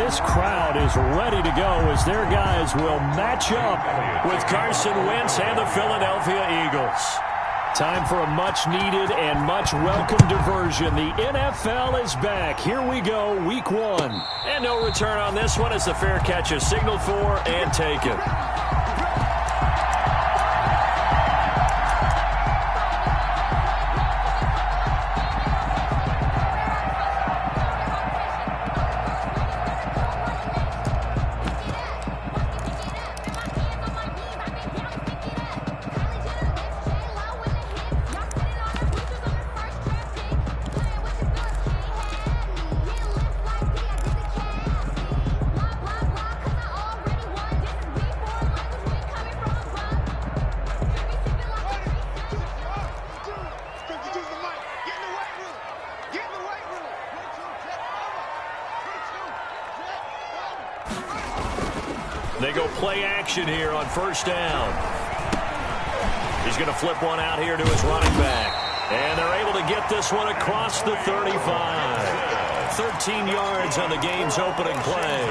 this crowd is ready to go as their guys will match up with Carson Wentz and the Philadelphia Eagles. Time for a much-needed and much-welcome diversion. The NFL is back. Here we go, Week 1. And no return on this one as the fair catch is signaled for and taken. They go play action here on first down. He's going to flip one out here to his running back. And they're able to get this one across the 35. 13 yards on the game's opening play.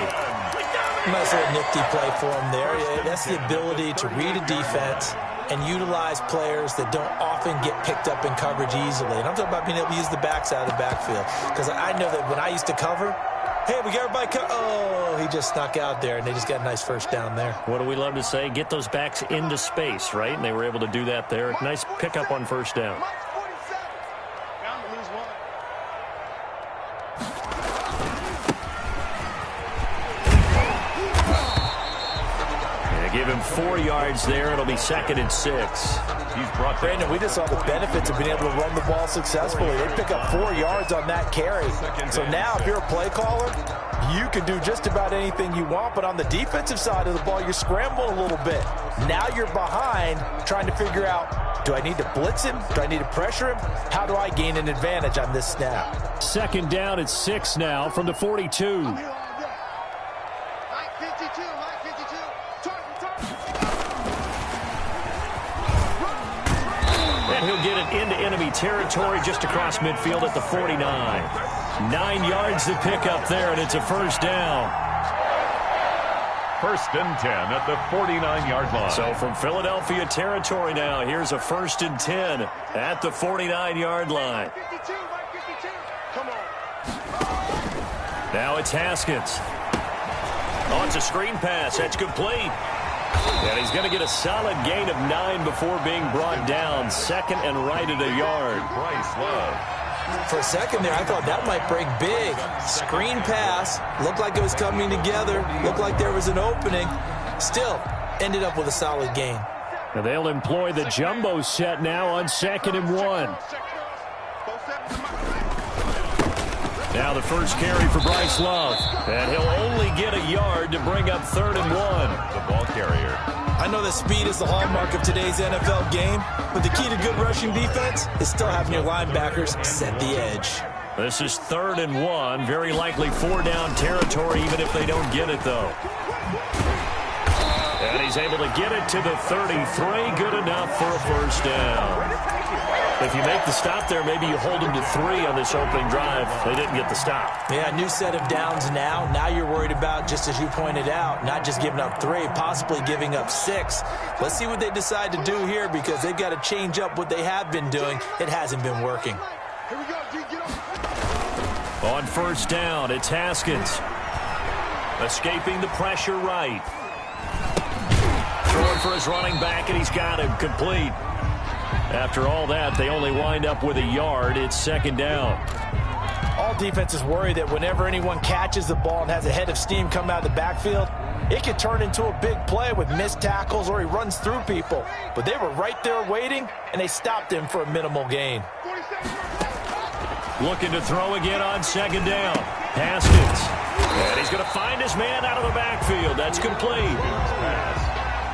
Nice little nifty play for him there. That's the ability to read a defense and utilize players that don't often get picked up in coverage easily. And I'm talking about being able to use the backs out of the backfield. Because I know that when I used to cover, hey, we got everybody oh, he just snuck out there, and they just got a nice first down there. What do we love to say? Get those backs into space, right? And they were able to do that there. Nice pickup on first down. Give him 4 yards there. It'll be 2nd and 6. Brandon, we just saw the benefits of being able to run the ball successfully. They pick up 4 yards on that carry. So now if you're a play caller, you can do just about anything you want. But on the defensive side of the ball, you're scrambling a little bit. Now you're behind trying to figure out, do I need to blitz him? Do I need to pressure him? How do I gain an advantage on this snap? 2nd down at 6 now from the 42. And he'll get it into enemy territory just across midfield at the 49. 9 yards to pick up there, and it's a first down. 1st and 10 at the 49-yard line. So from Philadelphia territory now, here's a 1st and 10 at the 49-yard line. Now it's Haskins. Oh, it's a screen pass. That's complete. And he's going to get a solid gain of 9 before being brought down. 2nd and right at a yard. Bryce Love. For a second there, I thought that might break big. Screen pass. Looked like it was coming together. Looked like there was an opening. Still, ended up with a solid gain. Now they'll employ the jumbo set now on 2nd and 1. Now the first carry for Bryce Love. And he'll only get a yard to bring up 3rd and 1. The ball carrier. I know that speed is the hallmark of today's NFL game, but the key to good rushing defense is still having your linebackers set the edge. This is 3rd and 1. Very likely 4-down territory, even if they don't get it, though. And he's able to get it to the 33. Good enough for a first down. If you make the stop there, maybe you hold them to 3 on this opening drive. They didn't get the stop. Yeah, new set of downs now. Now you're worried about, just as you pointed out, not just giving up 3, possibly giving up 6. Let's see what they decide to do here because they've got to change up what they have been doing. It hasn't been working. Here we go, G, get on first down, it's Haskins. Escaping the pressure right. Throwing for his running back, and he's got him complete. After all that, they only wind up with a yard. It's 2nd down. All defenses worry that whenever anyone catches the ball and has a head of steam come out of the backfield, it could turn into a big play with missed tackles or he runs through people. But they were right there waiting, and they stopped him for a minimal gain. Looking to throw again on 2nd down. Haskins. And he's going to find his man out of the backfield. That's complete.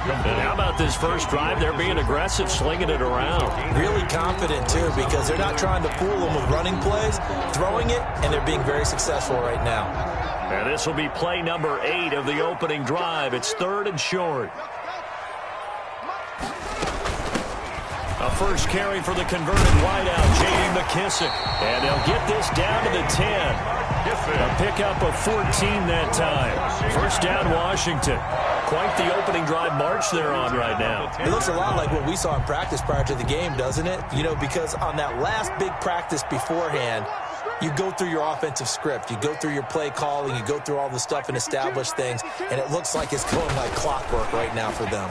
And how about this first drive? They're being aggressive, slinging it around. Really confident, too, because they're not trying to fool them with running plays, throwing it, and they're being very successful right now. And this will be play number 8 of the opening drive. It's 3rd and short. A first carry for the converted wideout, J.D. McKissick. And they'll get this down to the 10. A pickup of 14 that time. First down, Washington. Quite the opening drive march they're on right now. It looks a lot like what we saw in practice prior to the game, doesn't it? You know, because on that last big practice beforehand, you go through your offensive script. You go through your play calling. You go through all the stuff and establish things. And it looks like it's going like clockwork right now for them.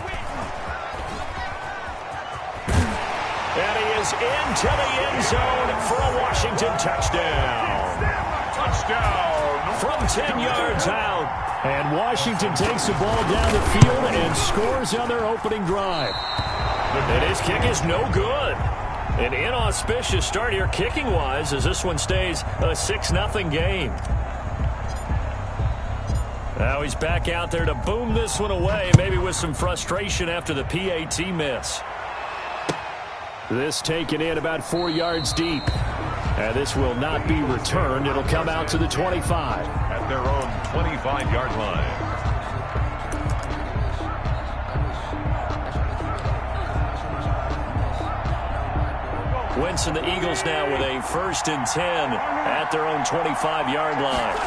And he is into the end zone for a Washington touchdown. Touchdown from 10 yards out. And Washington takes the ball down the field and scores on their opening drive. And his kick is no good. An inauspicious start here kicking-wise as this one stays a 6-0 game. Now he's back out there to boom this one away, maybe with some frustration after the PAT miss. This taken in about 4 yards deep. And this will not be returned. It'll come out to the 25. At their own 25-yard line. Wentz and the Eagles now with a 1st and 10 at their own 25-yard line.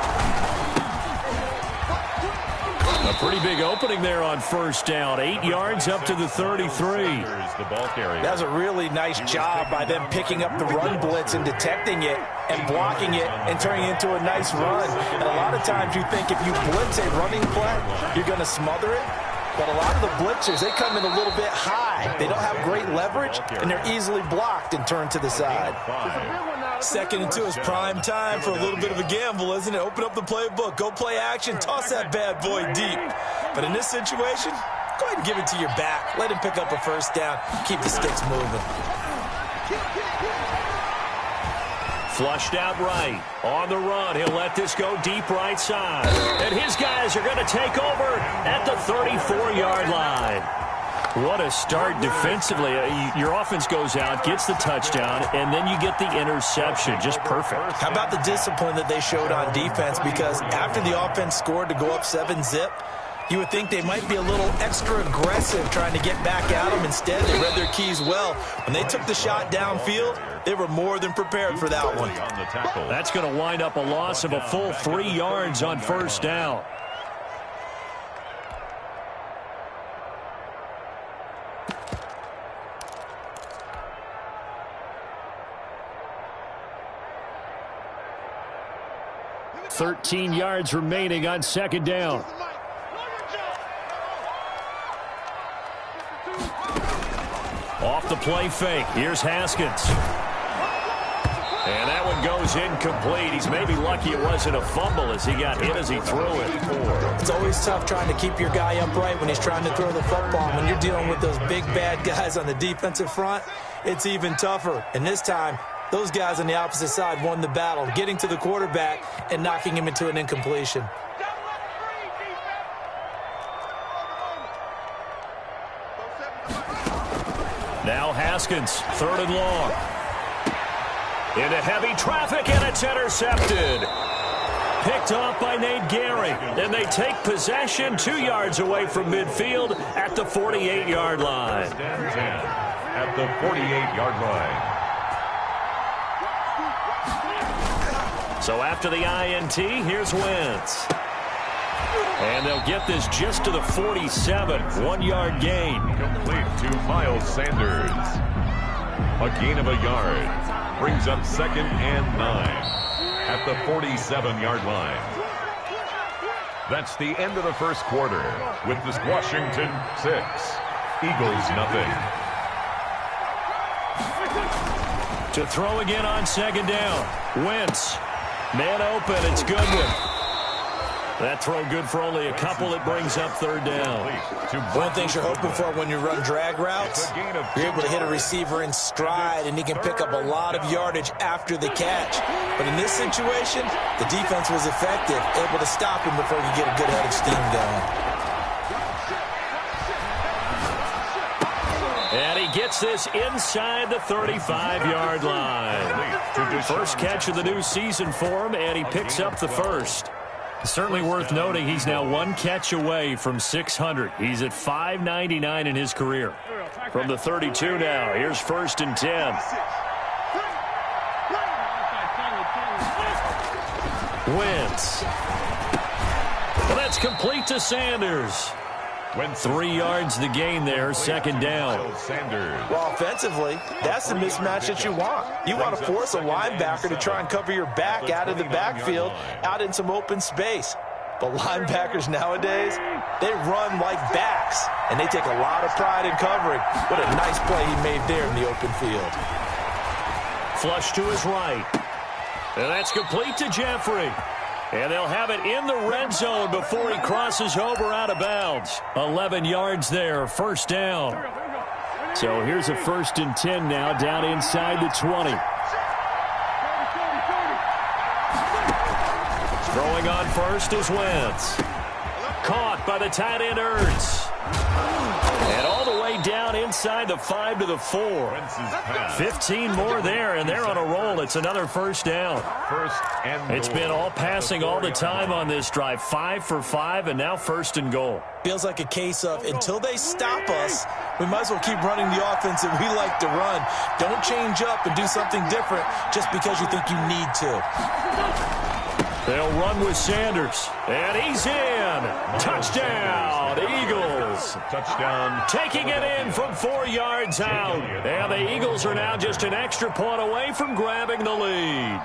A pretty big opening there on 1st down. 8 yards up to the 33. That was a really nice job by them picking up the run blitz and detecting it and blocking it and turning it into a nice run. And a lot of times you think if you blitz a running play, you're going to smother it. But a lot of the blitzers, they come in a little bit high. They don't have great leverage, and they're easily blocked and turned to the side. 2nd and 2 is prime time for a little bit of a gamble, isn't it? Open up the playbook, go play action, toss that bad boy deep. But in this situation, go ahead and give it to your back. Let him pick up a 1st down. Keep the sticks moving. Flushed out right. On the run, he'll let this go deep right side. And his guys are going to take over at the 34-yard line. What a start defensively. Your offense goes out, gets the touchdown, and then you get the interception. Just perfect. How about the discipline that they showed on defense? Because after the offense scored to go up 7-zip, you would think they might be a little extra aggressive trying to get back at them. Instead, they read their keys well. When they took the shot downfield, they were more than prepared for that one. That's going to wind up a loss of a full 3 yards on 1st down. $13 yards remaining on 2nd down. Off the play fake. Here's Haskins. And that one goes incomplete. He's maybe lucky it wasn't a fumble as he got hit as he threw it. It's always tough trying to keep your guy upright when he's trying to throw the football. When you're dealing with those big, bad guys on the defensive front, it's even tougher. And this time, those guys on the opposite side won the battle, getting to the quarterback and knocking him into an incompletion. Now Haskins, 3rd and long. Into heavy traffic, and it's intercepted. Picked off by Nate Gehring. And they take possession 2 yards away from midfield at the 48-yard line. At the 48-yard line. So after the INT, here's Wentz. And they'll get this just to the 47, 1-yard gain. Complete to Miles Sanders. A gain of a yard. Brings up 2nd and 9 at the 47-yard line. That's the end of the 1st quarter with this Washington 6, Eagles nothing. To throw again on 2nd down. Wentz. Man open. It's Goodwin. That throw good for only a couple. It brings up 3rd down. One of the things you're hoping for when you run drag routes, you're able to hit a receiver in stride, and he can pick up a lot of yardage after the catch. But in this situation, the defense was effective, able to stop him before he get a good head of steam going. And he gets this inside the 35-yard line. First catch of the new season for him, and he picks up the 1st. Certainly worth noting he's now 1 catch away from 600. He's at 599 in his career. From the 32 now, here's 1st and 10. Wentz. Well, that's complete to Sanders. 3 yards the gain there, second down. Well, offensively, that's the mismatch that you want. You want to force a linebacker to try and cover your back out of the backfield, out in some open space. But linebackers nowadays, they run like backs, and they take a lot of pride in covering. What a nice play he made there in the open field. Flush to his right. And that's complete to Jeffrey. And they'll have it in the red zone before he crosses over out of bounds. 11 yards there, first down. So here's a 1st and 10 now, down inside the 20. Throwing on first is Wentz. Caught by the tight end Ertz. And all the way down inside the 5 to the 4. 15 more there, and they're on a roll. It's another first down. It's been all passing all the time on this drive. 5 for 5, and now 1st and goal. Feels like a case of until they stop us, we might as well keep running the offense that we like to run. Don't change up and do something different just because you think you need to. They'll run with Sanders, and he's in. Touchdown, Eagles. Touchdown. Taking it in from 4 yards out. And the Eagles are now just an extra point away from grabbing the lead.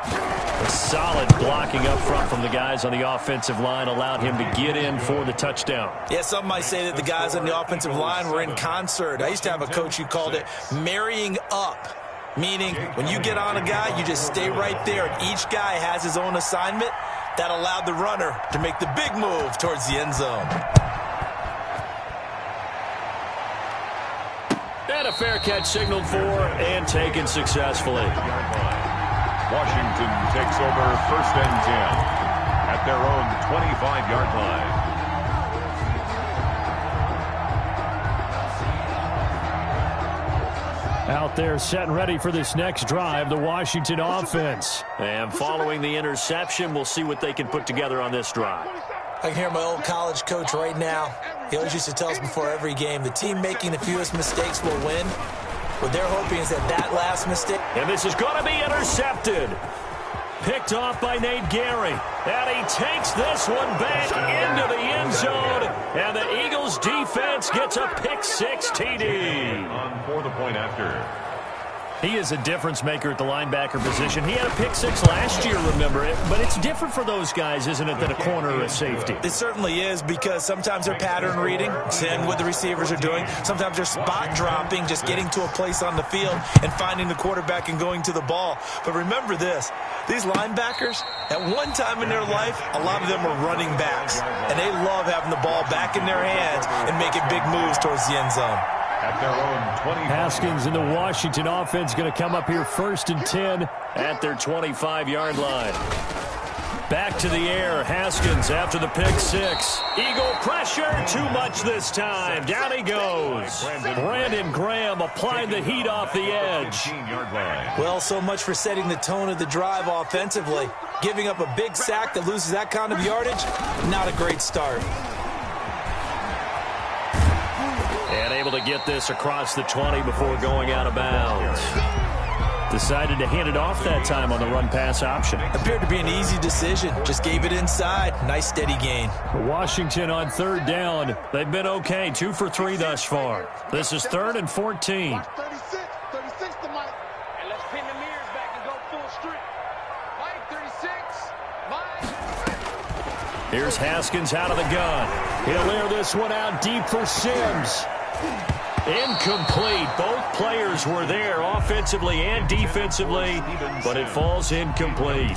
A solid blocking up front from the guys on the offensive line allowed him to get in for the touchdown. Yeah, some might say that the guys on the offensive line were in concert. I used to have a coach who called it marrying up. Meaning, when you get on a guy, you just stay right there. And each guy has his own assignment. That allowed the runner to make the big move towards the end zone. And a fair catch signaled for and taken successfully. Washington takes over 1st and 10 at their own 25-yard line. Out there set and ready for this next drive, the Washington offense. And following the interception, we'll see what they can put together on this drive. I can hear my old college coach right now. He always used to tell us before every game, the team making the fewest mistakes will win. What they're hoping is that last mistake. And this is going to be intercepted. Picked off by Nate Gary. And he takes this one back into the end zone. And the Eagles defense gets a pick-6 TD. On for the point after. He is a difference maker at the linebacker position. He had a pick-6 last year, remember it. But it's different for those guys, isn't it, than a corner or a safety? It certainly is, because sometimes they're pattern reading, seeing what the receivers are doing. Sometimes they're spot dropping, just getting to a place on the field and finding the quarterback and going to the ball. But remember this, these linebackers, at one time in their life, a lot of them were running backs. And they love having the ball back in their hands and making big moves towards the end zone. At their own 20. Haskins and the Washington offense going to come up here 1st and 10 at their 25-yard line. Back to the air. Haskins after the pick-6. Eagle pressure. Too much this time. Down he goes. Brandon Graham applying the heat off the edge. Well, so much for setting the tone of the drive offensively. Giving up a big sack that loses that kind of yardage, not a great start. And able to get this across the 20 before going out of bounds. Decided to hand it off that time on the run-pass option. Appeared to be an easy decision. Just gave it inside. Nice steady gain. Washington on 3rd down. They've been okay. 2 for 3 thus far. This is 3rd and 14. 36 to Mike. And let's pin the mirrors back and go full strip. Mike, 36. Mike. Here's Haskins out of the gun. He'll air this one out deep for Sims. Incomplete. Both players were there offensively and defensively, but it falls incomplete.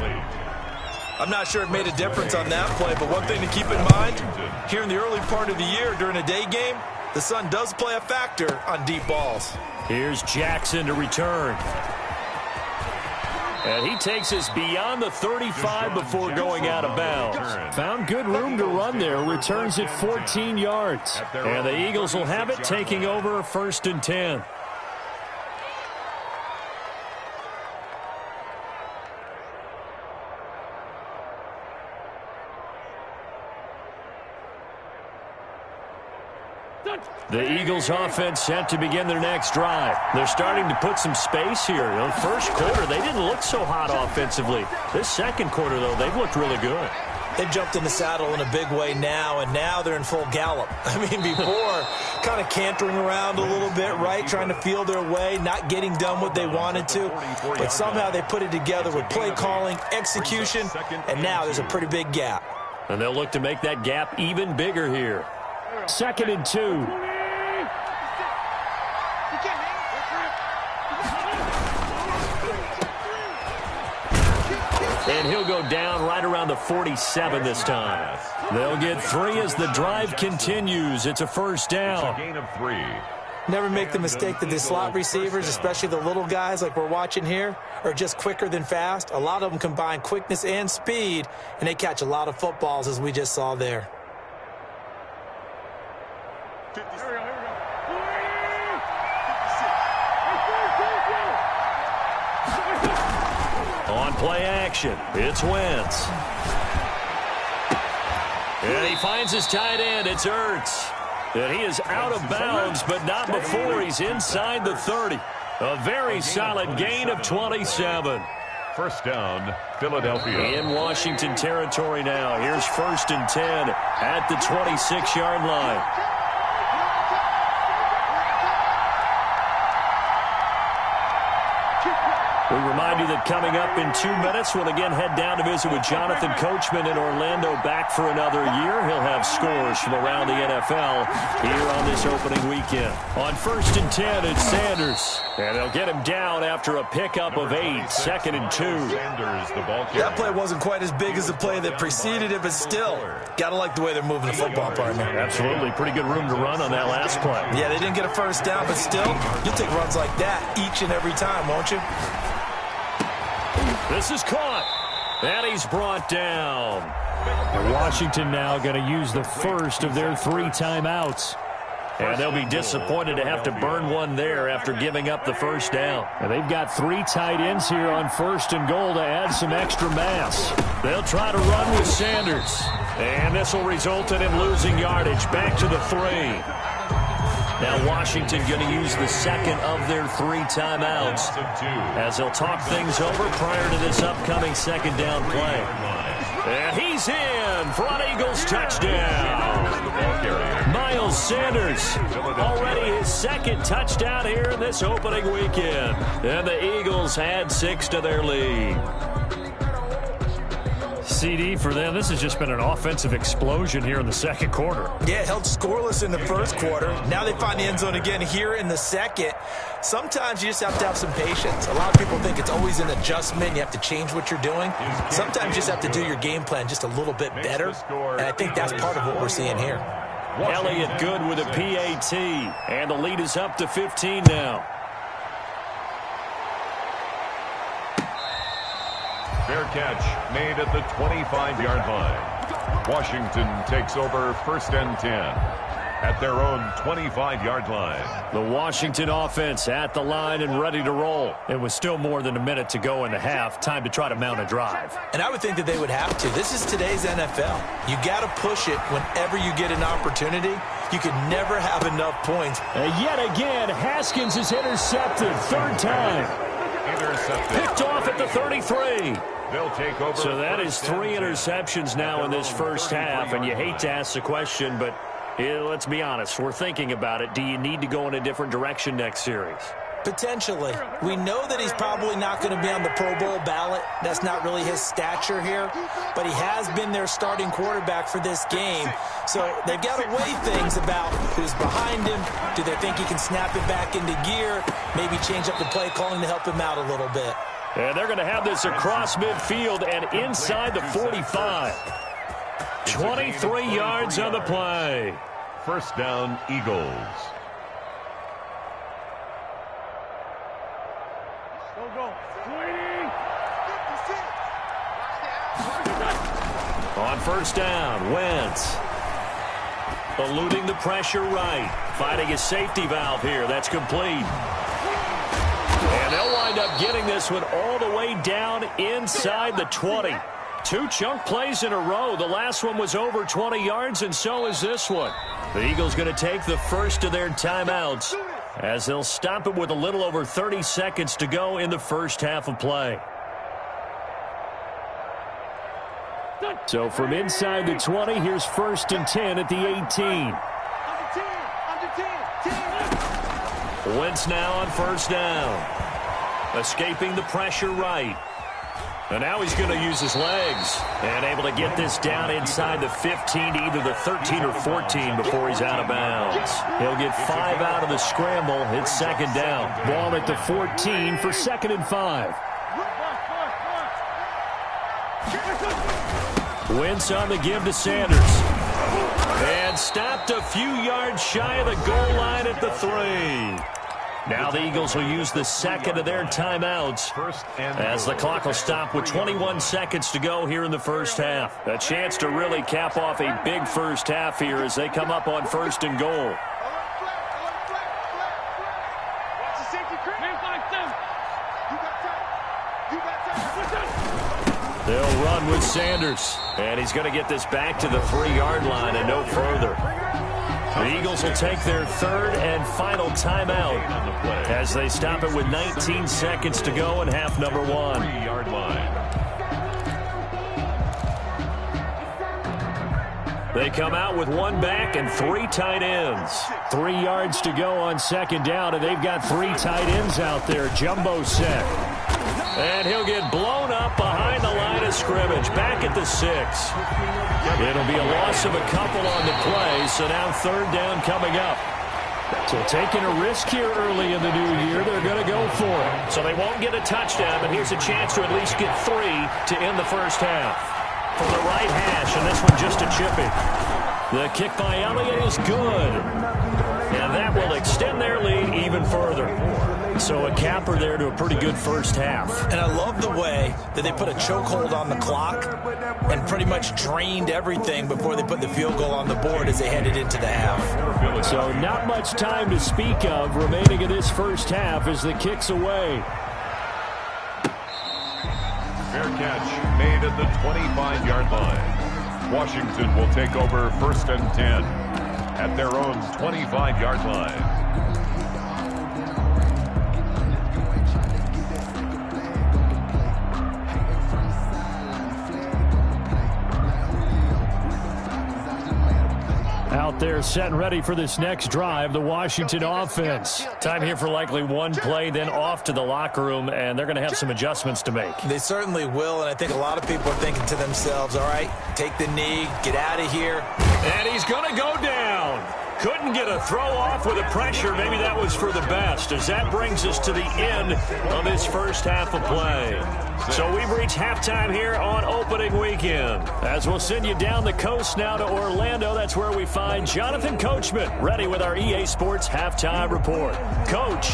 I'm not sure it made a difference on that play, but one thing to keep in mind, here in the early part of the year during a day game, the sun does play a factor on deep balls. Here's Jackson to return. And he takes us beyond the 35 before going out of bounds. Found good room to run there. Returns it 14 yards. And the Eagles will have it, taking over 1st and 10. The Eagles offense set to begin their next drive. They're starting to put some space here. In the first quarter, they didn't look so hot offensively. This second quarter, though, they've looked really good. They've jumped in the saddle in a big way now, and now they're in full gallop. I mean, before, kind of cantering around a little bit, right, trying to feel their way, not getting done what they wanted to. But somehow they put it together with play calling, execution, and now there's a pretty big gap. And they'll look to make that gap even bigger here. 2nd and 2. And he'll go down right around the 47 this time. They'll get 3 as the drive continues. It's a first down. It's a gain of 3. Never make the mistake that the slot receivers, especially the little guys like we're watching here, are just quicker than fast. A lot of them combine quickness and speed, and they catch a lot of footballs, as we just saw there. On play action, it's Wentz. And he finds his tight end. It's Ertz. And he is out of bounds, but not before he's inside the 30. A very solid gain of 27. First down, Philadelphia. In Washington territory now. Here's 1st and 10 at the 26-yard line. We remind you that coming up in 2 minutes, we'll again head down to visit with Jonathan Coachman in Orlando, back for another year. He'll have scores from around the NFL here on this opening weekend. On 1st and 10, it's Sanders. And they'll get him down after a pickup of 8, 2nd and 2. Sanders, the ball carrier. That play wasn't quite as big as the play that preceded it, but still, got to like the way they're moving the football, partner. Absolutely. Pretty good room to run on that last play. Yeah, they didn't get a first down, but still, you'll take runs like that each and every time, won't you? This is caught, and he's brought down. And Washington now going to use the first of their 3 timeouts. And they'll be disappointed to have to burn one there after giving up the first down. And they've got 3 tight ends here on 1st and goal to add some extra mass. They'll try to run with Sanders. And this will result in him losing yardage back to the 3. Now Washington going to use the second of their 3 timeouts as they'll talk things over prior to this upcoming second down play. And he's in for an Eagles touchdown. Miles Sanders, already his 2nd touchdown here in this opening weekend. And the Eagles add 6 to their lead. CD for them, this has just been an offensive explosion here in the second quarter. Yeah, held scoreless in the first quarter. Now they find the end zone again here in the second. Sometimes you just have to have some patience. A lot of people think it's always an adjustment. You have to change what you're doing. Sometimes you just have to do your game plan just a little bit better. And I think that's part of what we're seeing here. Elliott good with a PAT. And the lead is up to 15 now. Fair catch made at the 25-yard line. Washington takes over 1st and 10 at their own 25-yard line. The Washington offense at the line and ready to roll. It was still more than a minute to go in the half. Time to try to mount a drive. And I would think that they would have to. This is today's NFL. You got to push it whenever you get an opportunity. You can never have enough points. And yet again, Haskins is intercepted. 3rd time. Intercepted. Picked off at the 33. They'll take over. So that is 3 interceptions now in this first half, and you hate to ask the question, but let's be honest, we're thinking about it. Do you need to go in a different direction next series? Potentially. We know that he's probably not going to be on the Pro Bowl ballot. That's not really his stature here, but he has been their starting quarterback for this game. So they've got to weigh things about who's behind him. Do they think he can snap it back into gear? Maybe change up the play calling to help him out a little bit. And they're going to have this across midfield and inside the 45. 23 yards on the play. First down, Eagles. On first down, Wentz. Eluding the pressure right. Finding a safety valve here. That's complete. And they'll wind up getting this one all the way down inside the 20. 2 chunk plays in a row. The last one was over 20 yards, and so is this one. The Eagles going to take the first of their timeouts as they'll stop it with a little over 30 seconds to go in the first half of play. So from inside the 20, here's 1st and 10 at the 18. Wentz now on 1st down. Escaping the pressure right. And now he's going to use his legs. And able to get this down inside the 15 to either the 13 or 14 before he's out of bounds. He'll get 5 out of the scramble. It's 2nd down. Ball at the 14 for 2nd and 5. Wentz on the give to Sanders. And stopped a few yards shy of the goal line at the 3. Now the Eagles will use the 2nd of their timeouts as the clock will stop with 21 seconds to go here in the first half. A chance to really cap off a big first half here as they come up on 1st and goal. They'll run with Sanders, and he's going to get this back to the 3-yard line and no further. The Eagles will take their 3rd and final timeout as they stop it with 19 seconds to go in half number 1. 3-yard line. They come out with 1 back and 3 tight ends. 3 yards to go on 2nd down, and they've got 3 tight ends out there. Jumbo set. And he'll get blown up behind the line of scrimmage, back at the 6. It'll be a loss of a couple on the play, so now 3rd down coming up. So taking a risk here early in the new year, they're going to go for it. So they won't get a touchdown, but here's a chance to at least get 3 to end the first half. From the right hash, and this one just a chippy. The kick by Elliott is good. And that will extend their lead even further. So a capper there to a pretty good first half. And I love the way that they put a chokehold on the clock and pretty much drained everything before they put the field goal on the board as they headed into the half. So not much time to speak of remaining in this first half as the kick's away. Fair catch made at the 25-yard line. Washington will take over 1st and 10 at their own 25-yard line. Out there set and ready for this next drive, the Washington offense. Time here for likely 1 play, then off to the locker room, and they're going to have some adjustments to make. They certainly will, and I think a lot of people are thinking to themselves, all right, take the knee, get out of here. And he's going to go down. Couldn't get a throw off with the pressure. Maybe that was for the best, as that brings us to the end of this first half of play. So we've reached halftime here on opening weekend. As we'll send you down the coast now to Orlando, that's where we find Jonathan Coachman, ready with our EA Sports Halftime Report. Coach.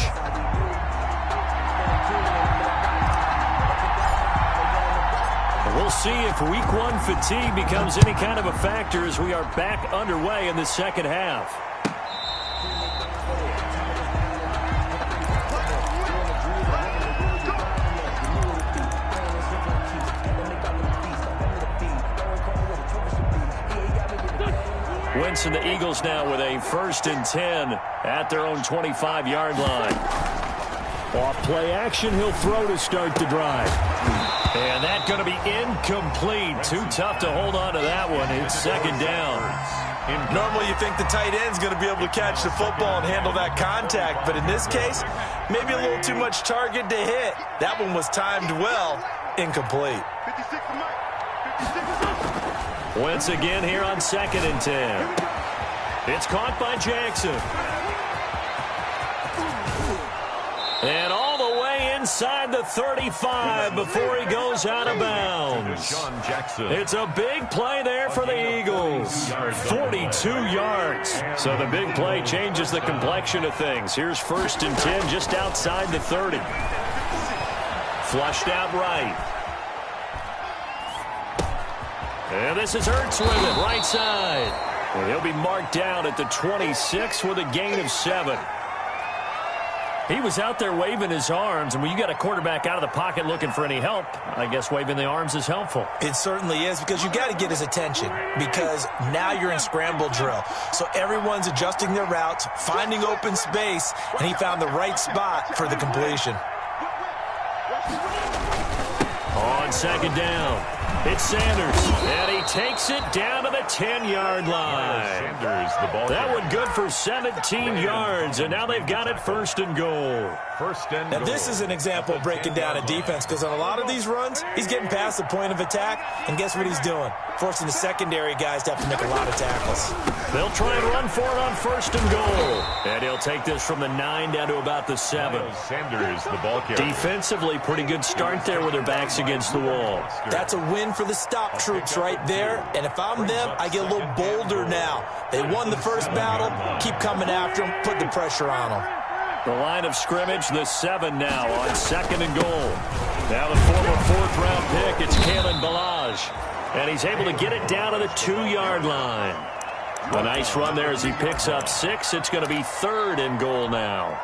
We'll see if week 1 fatigue becomes any kind of a factor as we are back underway in the second half. Wentz and the Eagles now with a 1st and 10 at their own 25-yard line. Off play action, he'll throw to start the drive. And that's going to be incomplete. Too tough to hold on to that one. It's 2nd down. Normally you think the tight end's going to be able to catch the football and handle that contact, but in this case, maybe a little too much target to hit. That one was timed well. Incomplete. Wentz again here on 2nd and 10. It's caught by Jackson. And all the way inside the 35 before he goes out of bounds. It's a big play there for the Eagles. 42 yards. So the big play changes the complexion of things. Here's 1st and 10 just outside the 30. Flushed out right. And this is Hurts with it, right side. And he'll be marked down at the 26 with a gain of 7. He was out there waving his arms, and when you got a quarterback out of the pocket looking for any help, I guess waving the arms is helpful. It certainly is, because you got to get his attention, because now you're in scramble drill. So everyone's adjusting their routes, finding open space, and he found the right spot for the completion. On second down, it's Sanders, and he takes it down to the 10-yard line. Sanders, the ball. That one good for 17 yards, and now they've got it first and goal. First and Now, goal. this is an example of breaking down a defense, because on a lot of these runs, he's getting past the point of attack, and guess what he's doing? Forcing the secondary guys to have to make a lot of tackles. They'll try and run for it on first and goal. And he'll take this from the 9 down to about the 7. Sanders, the ball carrier. Defensively, pretty good start there with their backs against the wall. That's a win for the stop troops right there, and if I'm them, I get a little bolder now. They won the first battle, keep coming after them, put the pressure on them. The line of scrimmage, the 7 now on second and goal. Now the former 4th-round pick, it's Kalen Ballage. And he's able to get it down to the 2-yard line. A nice run there as he picks up 6. It's going to be 3rd and goal now.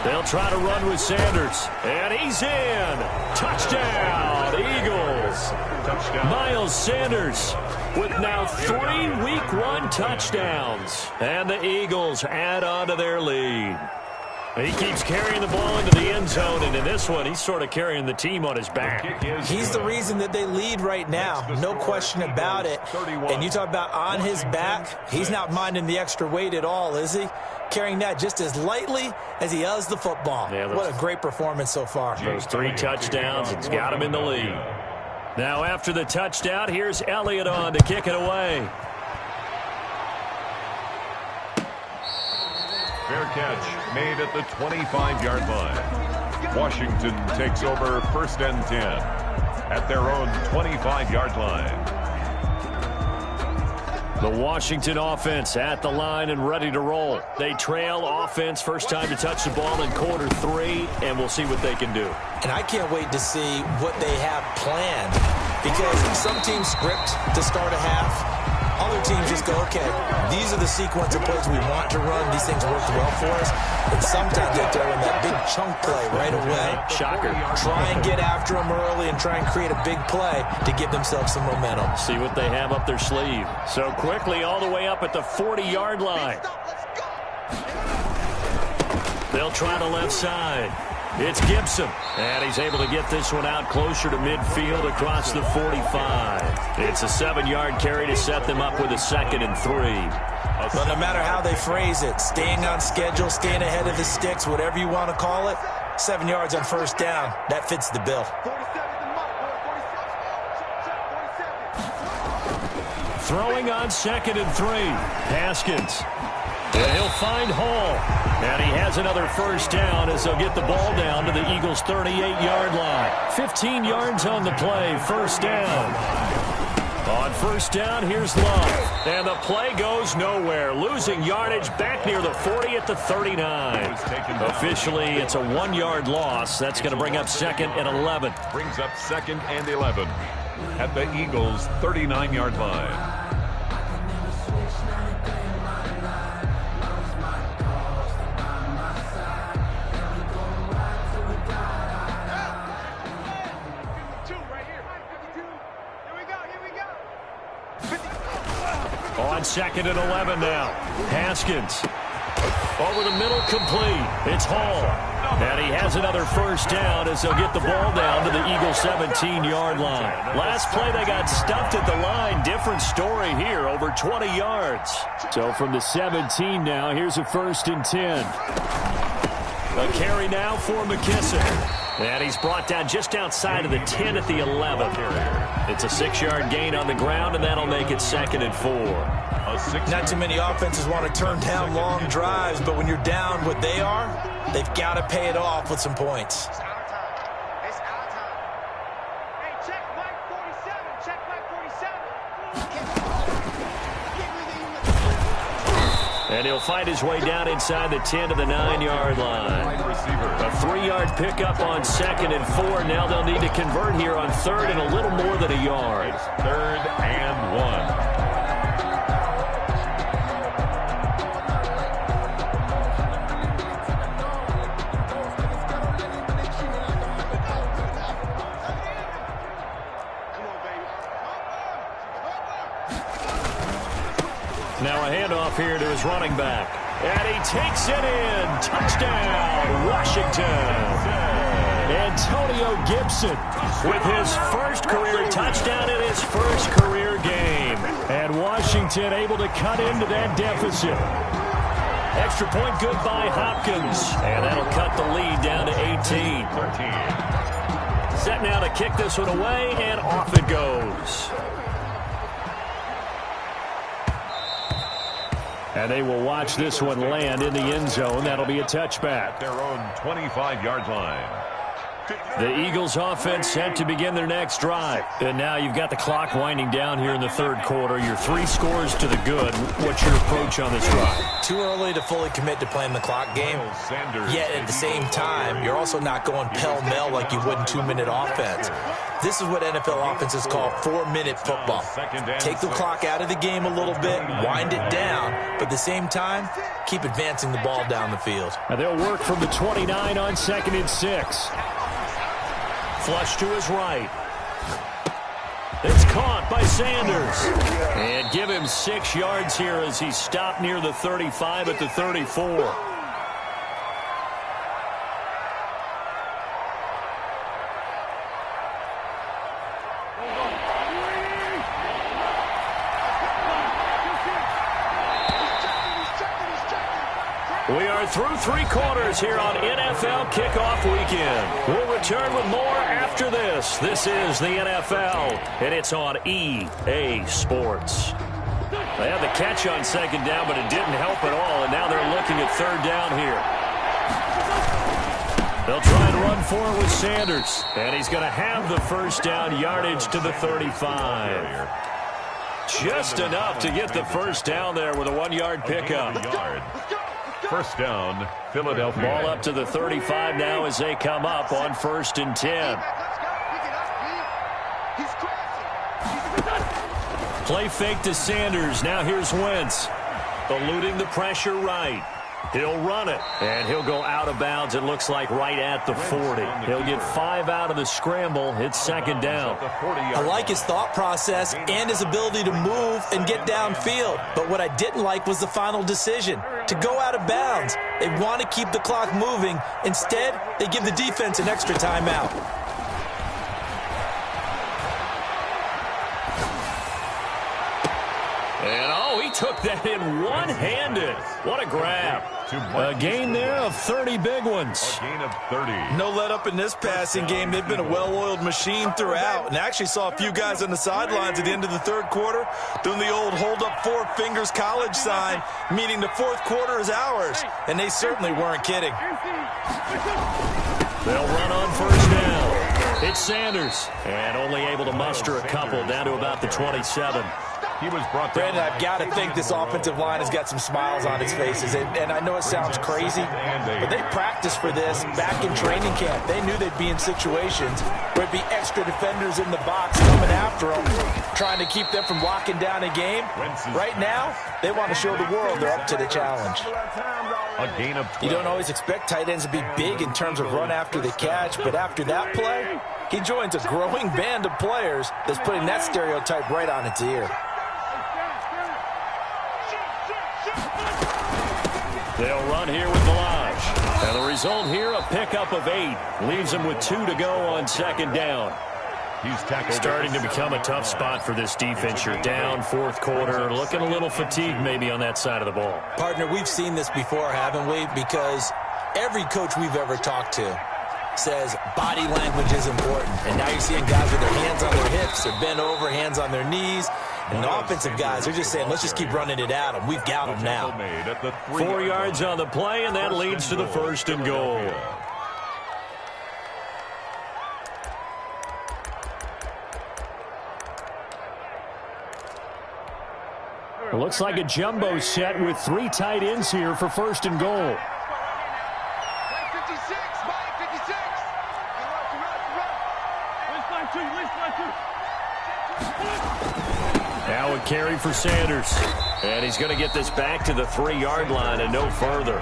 They'll try to run with Sanders. And he's in. Touchdown, Eagles. Touchdown. Miles Sanders with now 3 Week 1 touchdowns. And the Eagles add on to their lead. He keeps carrying the ball into the end zone, and in this one, he's sort of carrying the team on his back. He's the reason that they lead right now, no question about it. And you talk about on his back, he's not minding the extra weight at all, is he? Carrying that just as lightly as he does the football. Yeah, what a great performance so far. Those 3 touchdowns, it's got him in the lead. Now after the touchdown, here's Elliott on to kick it away. Fair catch made at the 25-yard line. Washington takes over 1st and 10 at their own 25-yard line. The Washington offense at the line and ready to roll. They trail offense, first time to touch the ball in quarter 3, and we'll see what they can do. And I can't wait to see what they have planned, because some teams script to start a half. Other teams just go, okay, these are the sequence of plays we want to run. These things worked well for us. And sometimes they throw in that big chunk play right away. Shocker. Try and get after them early and try and create a big play to give themselves some momentum. See what they have up their sleeve. So quickly all the way up at the 40-yard line. They'll try the left side. It's Gibson, and he's able to get this one out closer to midfield across the 45. It's a 7-yard carry to set them up with a 2nd and 3. But no matter how they phrase it, staying on schedule, staying ahead of the sticks, whatever you want to call it, 7 yards on first down, that fits the bill. Throwing on 2nd and 3. Haskins. And he'll find Hall. And he has another first down as they'll get the ball down to the Eagles' 38-yard line. 15 yards on the play, first down. On first down, here's Love. And the play goes nowhere. Losing yardage back near the 40 at the 39. Officially, it's a 1-yard loss. That's going to bring up 2nd and 11. Brings up 2nd and 11 at the Eagles' 39-yard line. On 2nd and 11 now. Haskins. Over the middle, complete. It's Hall. And he has another first down as they'll get the ball down to the Eagles' 17-yard line. Last play, they got stuffed at the line. Different story here, over 20 yards. So from the 17 now, here's a 1st and 10. A carry now for McKissick. And he's brought down just outside of the 10 at the 11. It's a 6-yard gain on the ground, and that'll make it 2nd and 4. Not too many offenses want to turn down long drives, but when you're down what they are, they've got to pay it off with some points. And he'll find his way down inside the 10 to the 9-yard line. A 3-yard pickup on 2nd and 4. Now they'll need to convert here on 3rd and a little more than a yard. 3rd and 1. Now a handoff here to his running back. And he takes it in. Touchdown, Washington. Antonio Gibson with his first career touchdown in his first career game. And Washington able to cut into that deficit. Extra point good by Hopkins. And that'll cut the lead down to 18. Set now to kick this one away, and off it goes. And they will watch this one land in the end zone. That'll be a touchback. Their own 25-yard line. The Eagles offense set to begin their next drive. And now you've got the clock winding down here in the third quarter. Your 3 scores to the good. What's your approach on this drive? Too early to fully commit to playing the clock game. Yet at the same time, you're also not going pell-mell like you would in 2-minute offense. This is what NFL offenses call 4-minute football. Take the clock out of the game a little bit, wind it down, but at the same time, keep advancing the ball down the field. Now they'll work from the 29 on 2nd and 6. Flush to his right. It's caught by Sanders. And give him 6 yards here as he stopped near the 35 at the 34. We are through 3 quarters here on NFL Kickoff Weekend. We'll return with more after this. This is the NFL, and it's on EA Sports. They had the catch on 2nd down, but it didn't help at all, and now they're looking at 3rd down here. They'll try and run forward with Sanders, and he's going to have the 1st down yardage to the 35. Just enough to get the 1st down there with a 1-yard pickup. 1st down, Philadelphia. Ball up to the 35 now as they come up on 1st and 10. Play fake to Sanders. Now here's Wentz. Eluding the pressure right. He'll run it, and he'll go out of bounds, it looks like, right at the 40. He'll get 5 out of the scramble. It's 2nd down. I like his thought process and his ability to move and get downfield. But what I didn't like was the final decision, to go out of bounds. They want to keep the clock moving. Instead, they give the defense an extra timeout. And, oh, he took that in one-handed. What a grab. A gain there of 30 big ones. A gain of 30. No let up in this passing game. They've been a well-oiled machine throughout. And I actually saw a few guys on the sidelines at the end of the 3rd quarter doing the old hold up 4 fingers college sign, meaning the 4th quarter is ours. And they certainly weren't kidding. They'll run on 1st down. It's Sanders. And only able to muster a couple down to about the 27. He was brought down. Brandon, I've got to think this offensive line has got some smiles on its faces. And I know it sounds crazy, but they practiced for this back in training camp. They knew they'd be in situations where it'd be extra defenders in the box coming after them, trying to keep them from locking down a game. Right now, they want to show the world they're up to the challenge. A gain of 12. You don't always expect tight ends to be big in terms of run after the catch, but after that play, he joins a growing band of players that's putting that stereotype right on its ear. They'll run here with Balaj. And the result here, a pickup of 8. Leaves them with 2 to go on 2nd down. He's tackled. Starting to become a tough spot for this defense. You're down 4th quarter, looking a little fatigued maybe on that side of the ball. Partner, we've seen this before, haven't we? Because every coach we've ever talked to says body language is important. And now you're seeing guys with their hands on their hips, they're bent over, hands on their knees. And the offensive guys, they're just saying, let's just keep running it at them. We've got them now. 4 yards on the play, and that leads to the 1st and goal. It looks like a jumbo set with 3 tight ends here for 1st and goal. Now a carry for Sanders. And he's going to get this back to the 3-yard line and no further.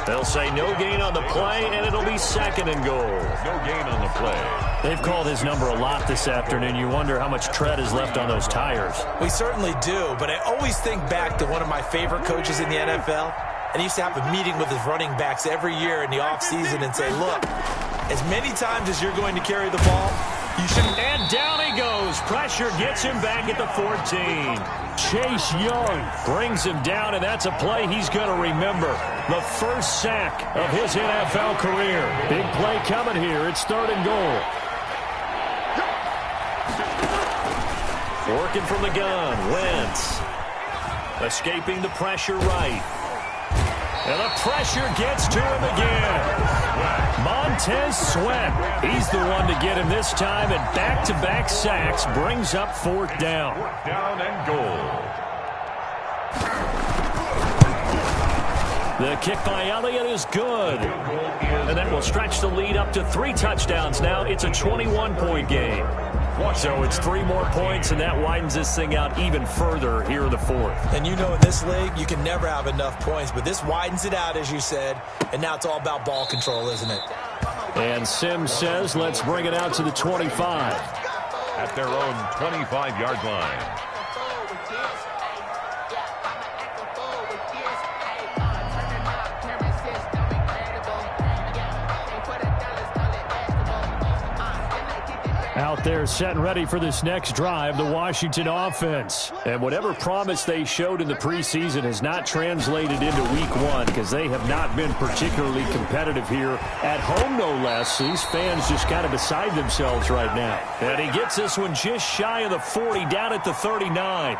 They'll say no gain on the play, and it'll be 2nd and goal. No gain on the play. They've called his number a lot this afternoon. You wonder how much tread is left on those tires. We certainly do, but I always think back to one of my favorite coaches in the NFL, and he used to have a meeting with his running backs every year in the offseason and say, look, as many times as you're going to carry the ball, you should... And down he goes. Pressure gets him back at the 14. Chase Young brings him down, and that's a play he's going to remember. The first sack of his NFL career. Big play coming here. It's 3rd and goal. Working from the gun, Wentz. Escaping the pressure right. And the pressure gets to him again. Montez Sweat. He's the one to get him this time, and back-to-back sacks brings up 4th down. 4th down and goal. The kick by Elliott is good. And that will stretch the lead up to 3 touchdowns now. It's a 21-point game. So it's 3 more points, and that widens this thing out even further here in the 4th. And you know in this league, you can never have enough points, but this widens it out, as you said, and now it's all about ball control, isn't it? And Sims says, let's bring it out to the 25. At their own 25-yard line. Out there set and ready for this next drive, the Washington offense. And whatever promise they showed in the preseason has not translated into week 1 because they have not been particularly competitive here at home, no less. These fans just kind of beside themselves right now. And he gets this one just shy of the 40, down at the 39.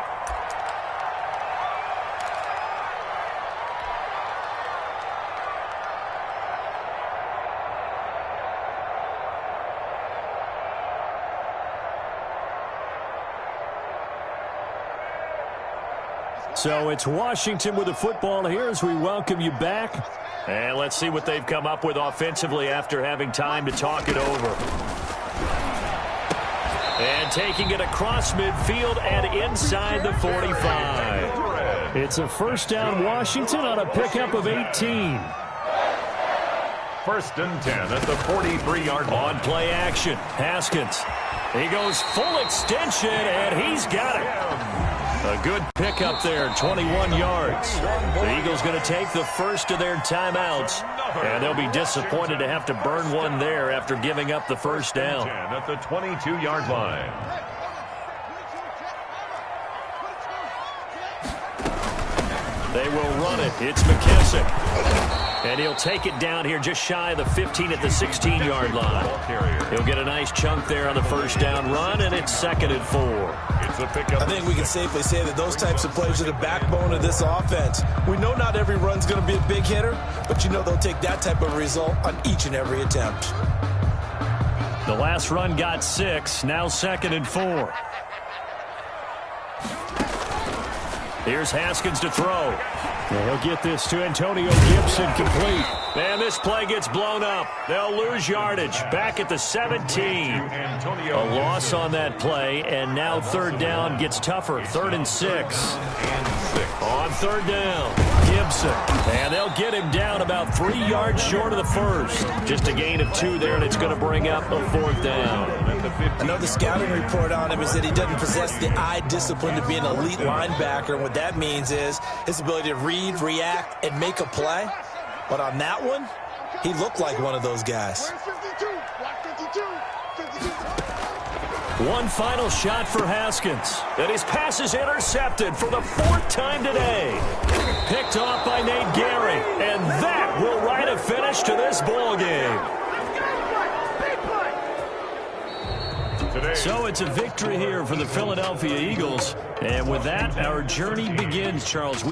So it's Washington with the football here as we welcome you back. And let's see what they've come up with offensively after having time to talk it over. And taking it across midfield and inside the 45. It's a 1st down Washington on a pickup of 18. 1st and 10 at the 43-yard line. On play action, Haskins. He goes full extension, and he's got it. A good pickup there, 21 yards. The Eagles going to take the first of their timeouts, and they'll be disappointed to have to burn one there after giving up the 1st down. At the 22-yard line. They will run it. It's McKissick. And he'll take it down here just shy of the 15 at the 16-yard line. He'll get a nice chunk there on the 1st down run, and it's 2nd and 4. It's a pickup. I think we can safely say that those types of plays are the backbone of this offense. We know not every run's going to be a big hitter, but you know they'll take that type of result on each and every attempt. The last run got 6, now 2nd and 4. Here's Haskins to throw. And he'll get this to Antonio Gibson complete. And this play gets blown up. They'll lose yardage. Back at the 17. A loss on that play, and now 3rd down gets tougher. 3rd and 6. On 3rd down, Gibson. And they'll get him down about 3 yards short of the 1st. Just a gain of 2 there, and it's going to bring up a 4th down. I know the scouting report on him is that he doesn't possess the eye discipline to be an elite linebacker, and what that means is his ability to read, react, and make a play. But on that one, he looked like one of those guys. One final shot for Haskins. And his pass is intercepted for the 4th time today. Picked off by Nate Gary. And that will write a finish to this ball game. So it's a victory here for the Philadelphia Eagles. And with that, our journey begins, Charles.